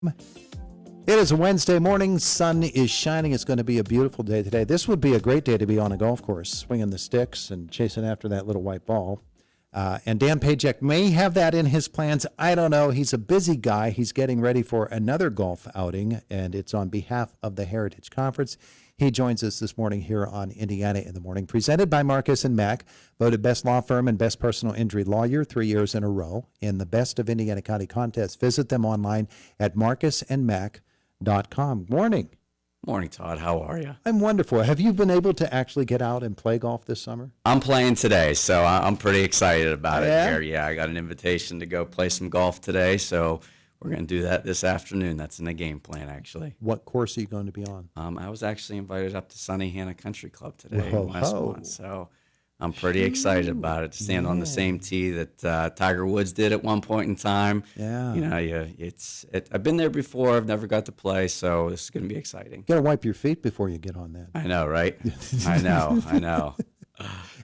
It is a Wednesday morning. Sun is shining. It's going to be a beautiful day today. This would be a great day to be on a golf course, swinging the sticks and chasing after that little white ball. And Dan Pajak may have that in his plans. I don't know. He's a busy guy. He's getting ready for another golf outing, and it's on behalf of the Heritage Conference. He joins us this morning here on Indiana in the Morning, presented by Marcus & Mack, voted best law firm and best personal injury lawyer 3 years in a row in the Best of Indiana County contest. Visit them online at marcusandmack.com. Morning. Morning, Todd. How are you? I'm wonderful. Have you been able to actually get out and play golf this summer? I'm playing today, so I'm pretty excited about it here. Yeah, I got an invitation to go play some golf today, so we're going to do that this afternoon. That's in the game plan, actually. What course are you going to be on? I was actually invited up to Sunny Hannah Country Club today Whoa, last ho. month, so I'm pretty excited about it, to stand on the same tee that Tiger Woods did at one point in time. Yeah. You know, I've been there before. I've never got to play, so this is going to be exciting. You got to wipe your feet before you get on that. I know, right? I know.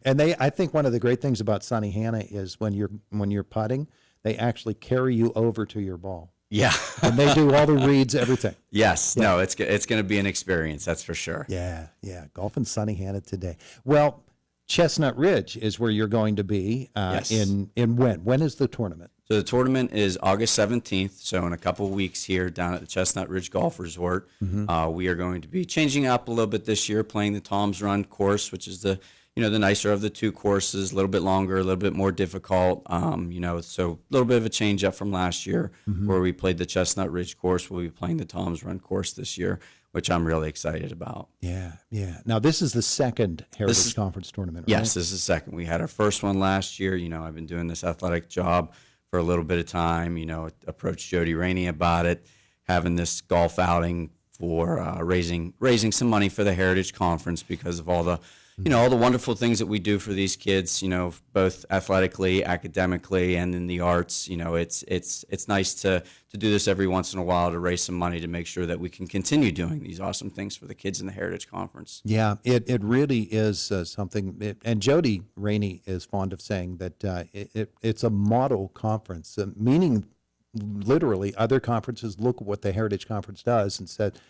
And I think one of the great things about Sunny Hannah is when you're putting, they actually carry you over to your ball. Yeah. And they do all the reads, everything. Yes. Yeah. No, it's going to be an experience, that's for sure. Yeah. Golf in Sunny Hannah today. Well, Chestnut Ridge is where you're going to be Yes. in when? When is the tournament? So the tournament is August 17th, so in a couple of weeks here down at the Chestnut Ridge Golf Resort. We are going to be changing up a little bit this year, playing the Tom's Run course, which is the nicer of the two courses, a little bit longer, a little bit more difficult. So a little bit of a change up from last year where we played the Chestnut Ridge course. We'll be playing the Tom's Run course this year, which I'm really excited about. Yeah. Now, this is the second Heritage Conference tournament, right? Yes, this is the second. We had our first one last year. I've been doing this athletic job for a little bit of time. Approached Jody Rainey about it, having this golf outing for raising some money for the Heritage Conference because of all the wonderful things that we do for these kids, both athletically, academically, and in the arts. It's nice to do this every once in a while to raise some money to make sure that we can continue doing these awesome things for the kids in the Heritage Conference. Yeah, it really is something. And Jody Rainey is fond of saying that it's a model conference, meaning literally other conferences look at what the Heritage Conference does and said,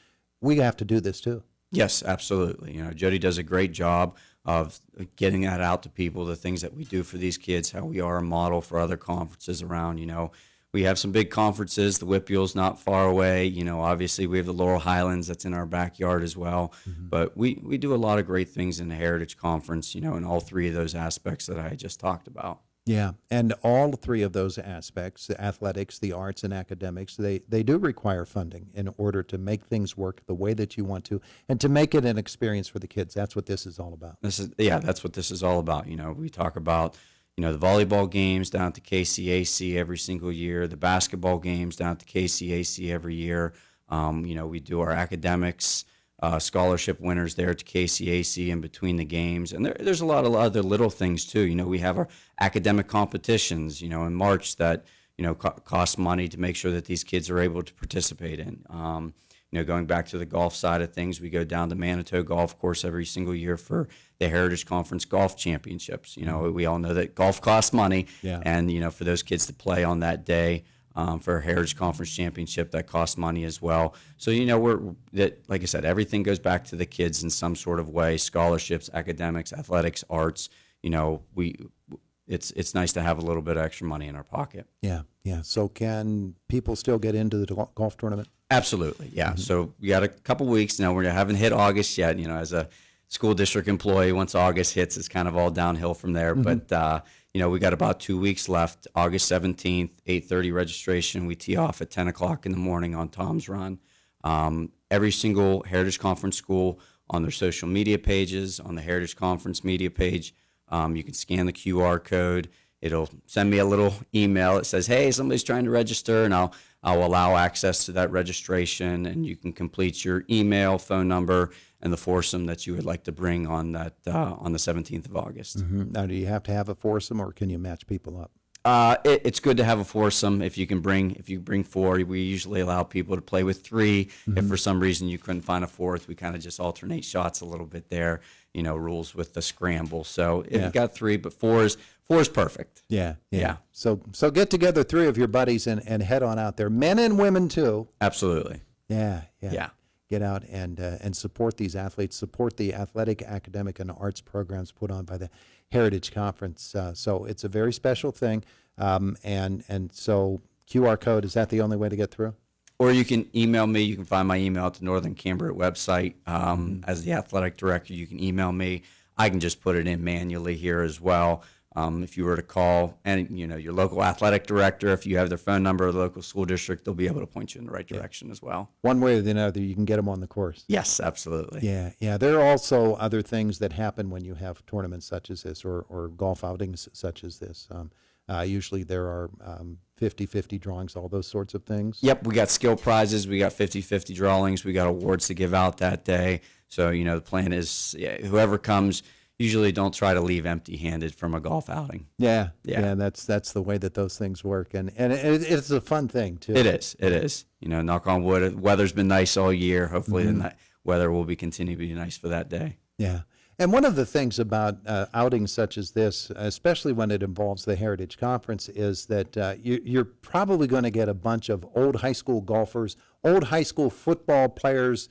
we have to do this too. Yes, absolutely. Jody does a great job of getting that out to people, the things that we do for these kids, how we are a model for other conferences around. We have some big conferences. The Whippeal's not far away. Obviously we have the Laurel Highlands that's in our backyard as well. But we do a lot of great things in the Heritage Conference, in all three of those aspects that I just talked about. Yeah, and all three of those aspects, the athletics, the arts, and academics, they do require funding in order to make things work the way that you want to, and to make it an experience for the kids. That's what this is all about. That's what this is all about. We talk about, the volleyball games down at the KCAC every single year, the basketball games down at the KCAC every year. We do our academics, scholarship winners there to KCAC in between the games. And there's a lot of other little things too. We have our academic competitions, in March that, cost money to make sure that these kids are able to participate in. Going back to the golf side of things, we go down to Manitou Golf Course every single year for the Heritage Conference Golf Championships. We all know that golf costs money. Yeah. And, for those kids to play on that day, for a Heritage Conference Championship, that costs money as well. So, like I said, everything goes back to the kids in some sort of way: scholarships, academics, athletics, arts. It's nice to have a little bit of extra money in our pocket. Yeah. So can people still get into the golf tournament? Absolutely, yeah. So we got a couple weeks now. We haven't hit August yet. As a school district employee, once August hits, it's kind of all downhill from there. But we got about 2 weeks left. August 17th, 8:30 registration. We tee off at 10 o'clock in the morning on Tom's Run. Every single Heritage Conference school on their social media pages, on the Heritage Conference media page, you can scan the QR code. It'll send me a little email that says, hey, somebody's trying to register, and I'll allow access to that registration, and you can complete your email, phone number, and the foursome that you would like to bring on that on the 17th of August. Now, do you have to have a foursome, or can you match people up? It's good to have a foursome if you bring four. We usually allow people to play with three. If for some reason you couldn't find a fourth, we kind of just alternate shots a little bit there. Rules with the scramble. So if you got three, but four 4 is perfect. Yeah, yeah. Yeah. So get together 3 of your buddies and head on out there, men and women too. Absolutely. Yeah. Yeah. Get out and support these athletes, support the athletic, academic, and arts programs put on by the Heritage Conference. So it's a very special thing. And so QR code, is that the only way to get through? Or you can email me. You can find my email at the Northern Cambria website. As the athletic director, you can email me. I can just put it in manually here as well. If you were to call and your local athletic director, if you have their phone number of the local school district, they'll be able to point you in the right direction as well. One way or the other, you can get them on the course. Yes, absolutely. Yeah. There are also other things that happen when you have tournaments such as this or golf outings such as this. Usually there are 50-50 drawings, all those sorts of things. Yep, we got skill prizes, we got 50-50 drawings, we got awards to give out that day. So, the plan is whoever comes, usually don't try to leave empty-handed from a golf outing. Yeah. That's the way that those things work, and it's a fun thing too. It is. Knock on wood. Weather's been nice all year. Hopefully, the weather will be continue to be nice for that day. Yeah. And one of the things about outings such as this, especially when it involves the Heritage Conference, is that you're probably going to get a bunch of old high school golfers, old high school football players,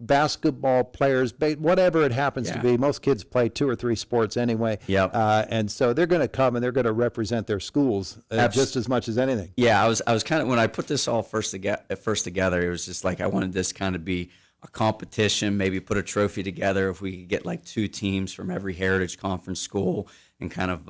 basketball players, whatever it happens to be. Most kids play 2 or 3 sports anyway. Yep. And so they're going to come and they're going to represent their schools just as much as anything. Yeah, I was kind of, when I put this all first together, it was just like I wanted this kind of be a competition, maybe put a trophy together if we could get like 2 teams from every Heritage Conference school and kind of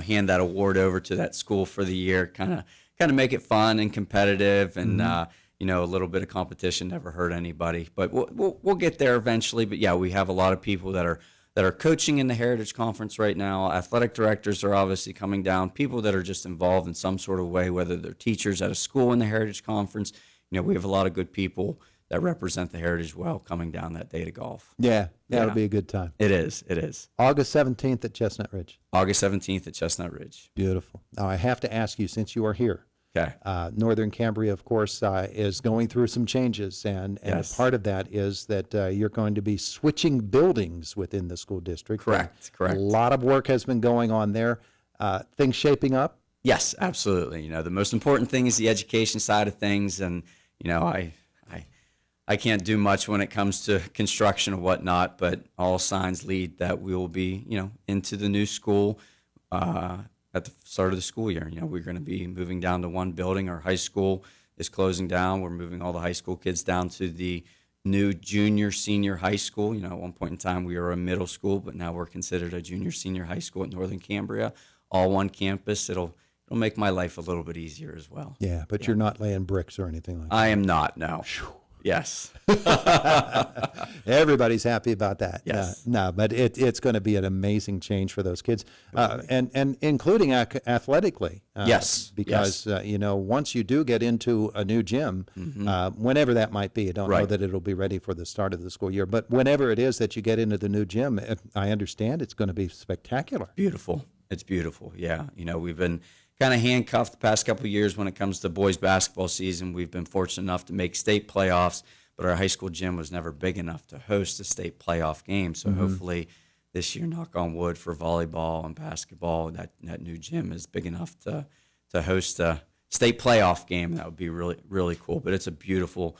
hand that award over to that school for the year, kind of make it fun and competitive, and a little bit of competition never hurt anybody. But we'll get there eventually. But yeah, we have a lot of people that are coaching in the Heritage Conference right now. Athletic directors are obviously coming down, people that are just involved in some sort of way, whether they're teachers at a school in the Heritage Conference. We have a lot of good people that represent the Heritage well coming down that day to golf. Yeah, that'll be a good time. It is. August 17th at Chestnut Ridge. August 17th at Chestnut Ridge. Beautiful. Now, I have to ask you, since you are here, Okay. Northern Cambria, of course, is going through some changes, and Yes. a part of that is that you're going to be switching buildings within the school district. Correct. A lot of work has been going on there. Things shaping up? Yes, absolutely. The most important thing is the education side of things, and I can't do much when it comes to construction and whatnot, but all signs lead that we will be, into the new school at the start of the school year. We're going to be moving down to 1 building. Our high school is closing down. We're moving all the high school kids down to the new junior, senior high school. At one point in time, we were a middle school, but now we're considered a junior, senior high school at Northern Cambria, all one campus. It'll make my life a little bit easier as well. Yeah, but you're not laying bricks or anything like that. I am not, no. Yes. Everybody's happy about that. Yes. No, but it's going to be an amazing change for those kids, and including athletically. Yes. Because, once you do get into a new gym, whenever that might be, I don't know that it'll be ready for the start of the school year, but whenever it is that you get into the new gym, I understand it's going to be spectacular. Beautiful. It's beautiful. Yeah. We've been kind of handcuffed the past couple of years when it comes to boys basketball season. We've been fortunate enough to make state playoffs, but our high school gym was never big enough to host a state playoff game. So hopefully this year, knock on wood, for volleyball and basketball, that new gym is big enough to host a state playoff game. That would be really, really cool. But it's a beautiful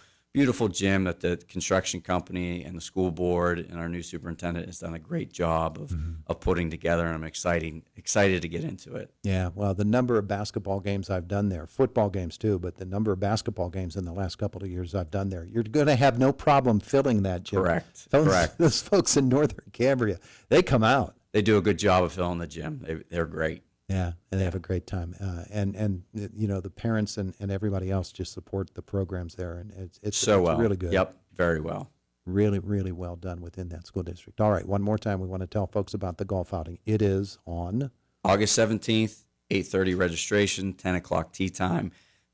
gym that the construction company and the school board and our new superintendent has done a great job of putting together, and I'm excited to get into it. Yeah, well, the number of basketball games I've done there, football games too, but the number of basketball games in the last couple of years I've done there, you're going to have no problem filling that gym. Correct. Those folks in Northern Cambria, they come out. They do a good job of filling the gym. They're great. Yeah, and they have a great time. And the parents and everybody else just support the programs there, and it's so well. Really good. Yep, very well. Really, really well done within that school district. All right, one more time, we want to tell folks about the golf outing. It is on August 17th, 8:30 registration, 10 o'clock tee time.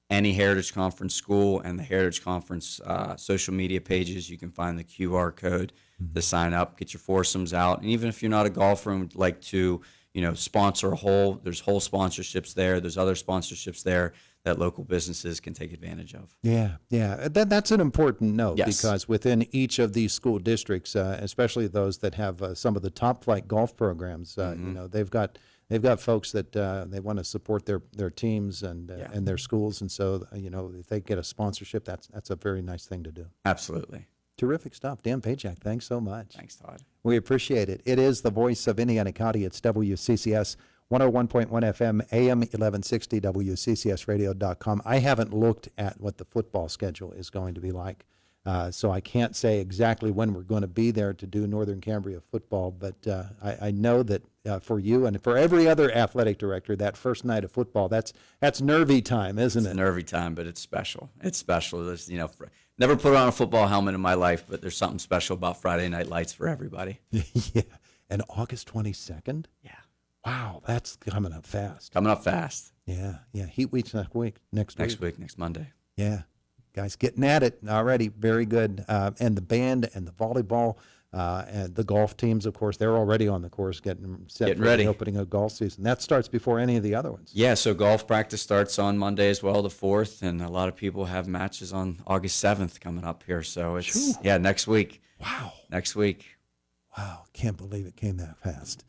Any Heritage Conference school and the Heritage Conference social media pages, you can find the QR code to sign up, get your foursomes out. And even if you're not a golfer and would like to, sponsor there's whole sponsorships there. There's other sponsorships there that local businesses can take advantage of. Yeah. That's an important note, Yes. because within each of these school districts, especially those that have some of the top flight golf programs, they've got they've got folks that they want to support their teams and their schools, and so if they get a sponsorship, that's a very nice thing to do. Absolutely. Terrific stuff. Dan Pajak, thanks so much. Thanks, Todd. We appreciate it. It is the voice of Indiana County. It's WCCS 101.1 FM, AM 1160, WCCSradio.com. I haven't looked at what the football schedule is going to be like, so I can't say exactly when we're going to be there to do Northern Cambria football, but I know that for you and for every other athletic director, that first night of football, that's nervy time, isn't it? It's nervy time, but it's special. It's special. There's, never put on a football helmet in my life, but there's something special about Friday Night Lights for everybody. Yeah. And August 22nd? Yeah. Wow, that's coming up fast. Coming up fast. Yeah. Heat Week's next week. Next week, next Monday. Yeah. Guys getting at it already. Very good. And the band and the volleyball and the golf teams, of course, they're already on the course getting set for ready. The opening of golf season. That starts before any of the other ones. Yeah, so golf practice starts on Monday as well, the 4th, and a lot of people have matches on August 7th coming up here. So it's, next week. Wow. Next week. Wow, can't believe it came that fast.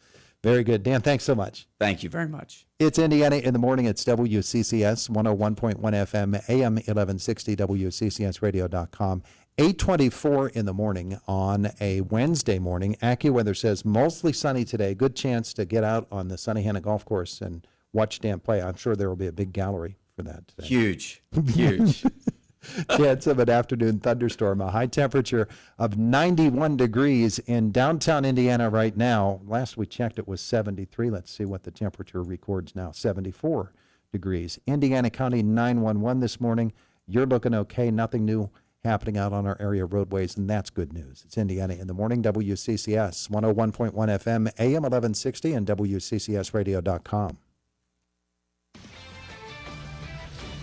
Very good. Dan, thanks so much. Thank you very much. It's Indiana in the Morning. It's WCCS 101.1 FM, AM 1160, WCCSradio.com. 8:24 in the morning on a Wednesday morning. AccuWeather says mostly sunny today. Good chance to get out on the Sunnyhanna Golf Course and watch Dan play. I'm sure there will be a big gallery for that today. Huge. Chance of an afternoon thunderstorm. A high temperature of 91 degrees in downtown Indiana right now. Last we checked, it was 73. Let's see what the temperature records now. 74 degrees. Indiana County 911 this morning. You're looking okay. Nothing new happening out on our area roadways, and that's good news. It's Indiana in the Morning, WCCS 101.1 FM, AM 1160, and WCCSradio.com.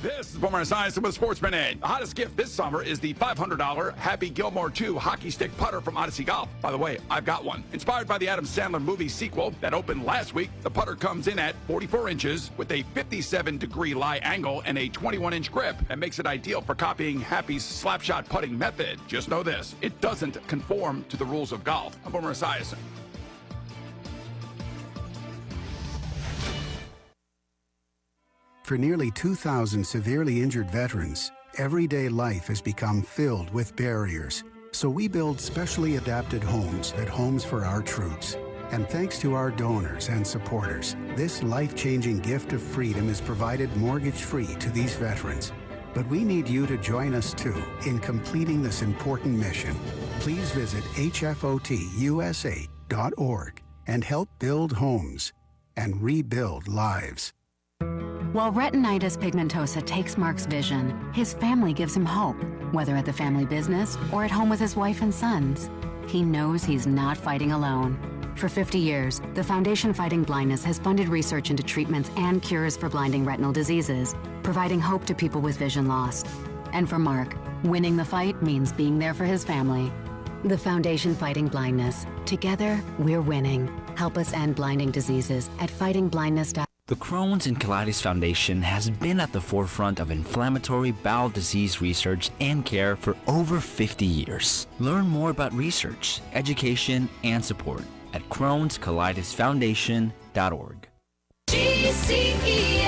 This is Boomer Esiason with Sports Minute. The hottest gift this summer is the $500 Happy Gilmore 2 hockey stick putter from Odyssey Golf. By the way, I've got one. Inspired by the Adam Sandler movie sequel that opened last week, the putter comes in at 44 inches with a 57-degree lie angle and a 21-inch grip and makes it ideal for copying Happy's slapshot putting method. Just know this, it doesn't conform to the rules of golf. I'm Boomer Esiason. For nearly 2,000 severely injured veterans, everyday life has become filled with barriers. So we build specially adapted homes at Homes for Our Troops. And thanks to our donors and supporters, this life-changing gift of freedom is provided mortgage-free to these veterans. But we need you to join us too in completing this important mission. Please visit hfotusa.org and help build homes and rebuild lives. While retinitis pigmentosa takes Mark's vision, his family gives him hope, whether at the family business or at home with his wife and sons. He knows he's not fighting alone. For 50 years, the Foundation Fighting Blindness has funded research into treatments and cures for blinding retinal diseases, providing hope to people with vision loss. And for Mark, winning the fight means being there for his family. The Foundation Fighting Blindness. Together, we're winning. Help us end blinding diseases at fightingblindness.org. The Crohn's and Colitis Foundation has been at the forefront of inflammatory bowel disease research and care for over 50 years. Learn more about research, education, and support at Crohn'sColitisFoundation.org. GCES.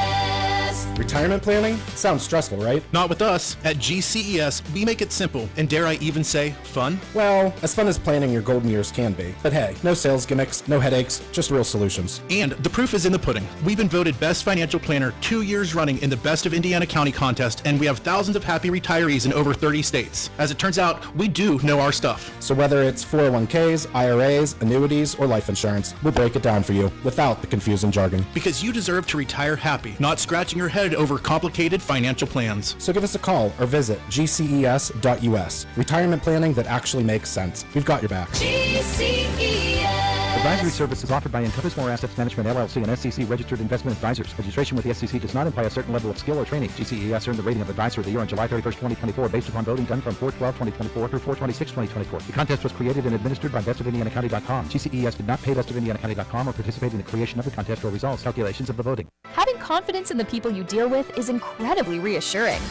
Retirement planning? Sounds stressful, right? Not with us. At GCES, we make it simple, and dare I even say, fun? Well, as fun as planning your golden years can be. But hey, no sales gimmicks, no headaches, just real solutions. And the proof is in the pudding. We've been voted Best Financial Planner 2 years running in the Best of Indiana County contest, and we have thousands of happy retirees in over 30 states. As it turns out, we do know our stuff. So whether it's 401ks, IRAs, annuities, or life insurance, we'll break it down for you without the confusing jargon. Because you deserve to retire happy, not scratching your head over complicated financial plans. So give us a call or visit gces.us. Retirement planning that actually makes sense. We've got your back. GCES. Advisory services offered by Encompass More Assets Management, LLC, and SEC Registered Investment Advisors. Registration with the SEC does not imply a certain level of skill or training. GCES earned the rating of Advisor of the Year on July 31st, 2024, based upon voting done from 4/12/2024 through 4/26/2024. The contest was created and administered by bestofindianacounty.com. GCES did not pay bestofindianacounty.com or participate in the creation of the contest or results calculations of the voting. Having confidence in the people you deal with is incredibly reassuring.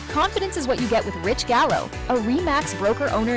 Confidence is what you get with Rich Gallo, a RE/MAX broker owner